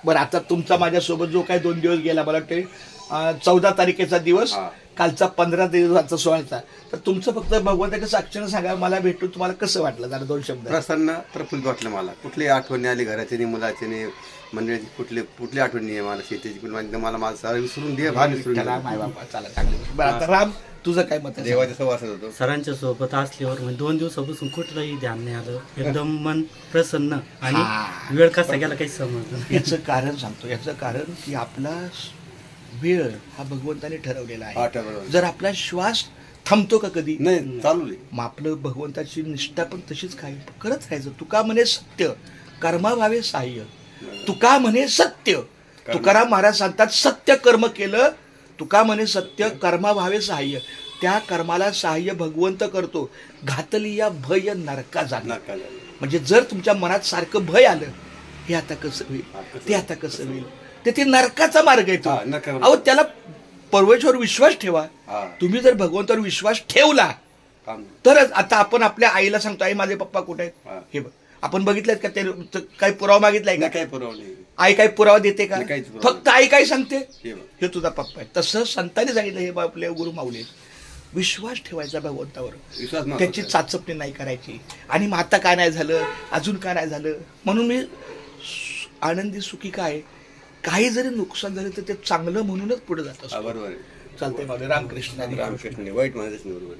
बरं, आता तुमचा माझ्यासोबत जो काही 2 दिवस गेला, मला वाटते 14 तारखेचा दिवस, कालचा 15 दिवसाचा सोहळ्याचा, तर तुमचं फक्त भगवंताच्या साक्षीनं सांगा, मला भेटून तुम्हाला कसं वाटलं? जरा 2 शब्द. प्रसन्न प्रफुल्लित वाटलं मला. कुठली आठवणी आली घराची नाही, मुलाची नाही, मंडळीची कुठली आठवणी आहे मला, शेतीची पण मला माझं सारं विसरून दे, भाग विसरून माय बाबा. चला चांगलं. बरं, आता राम तुझं काय मत आहे? देवाच्या सहवासात होतो सरांच्या सोबत असल्यावर म्हणजे 2 दिवसापासून कुठलंही ध्यान नाही आलं, एकदम मन प्रसन्न आणि वेळ कसा गेला काही समजलं. याचं कारण सांगतो. याचं कारण की आपला वेळ हा भगवंताने ठरवलेला आहे. जर आपला श्वास थांबतो का कधी? नाही, चालू नाही. मग आपलं भगवंताची निष्ठा पण तशीच काय करत राहायचं. तुका म्हणे सत्य कर्मा भावे सहाय्य. तुका म्हणे सत्य. तुकाराम महाराज सांगतात सत्य कर्म केलं, तुका म्हणे सत्य कर्मा भावे सहाय्य. त्या कर्माला सहाय्य भगवंत करतो. घातली या भय नरका जाणार. म्हणजे जर तुमच्या मनात सारखं भय आलं, हे आता कसं होईल, ते आता कसं होईल, ते नरकाचा मार्ग येतो. अहो, त्याला परमेश्वर विश्वास ठेवा. तुम्ही जर भगवंतावर विश्वास ठेवला तरच. आता आपण आपल्या आईला सांगतो, आई माझे पप्पा कुठे आहेत? हे बघ, आपण बघितलंय का? ते काही पुरावा मागितलाय का? काही पुरावा नाही. आई काही पुरावा देते का? फक्त आई काय सांगते? हे हे तुझा पप्पा आहे. तसं संतांनी सांगितलं, हे आपले गुरु माऊली. विश्वास ठेवायचा भगवंतावर, त्याची चाचपणी नाही करायची. आणि मग आता काय नाही झालं, अजून काय नाही झालं, म्हणून मी आनंदी सुखी काय, काही जरी नुकसान झालं तर ते चांगलं म्हणूनच पुढे जात असतो. बरोबर. चालतंय. रामकृष्ण. रामकृष्ण. वाईट माणूस बरोबर.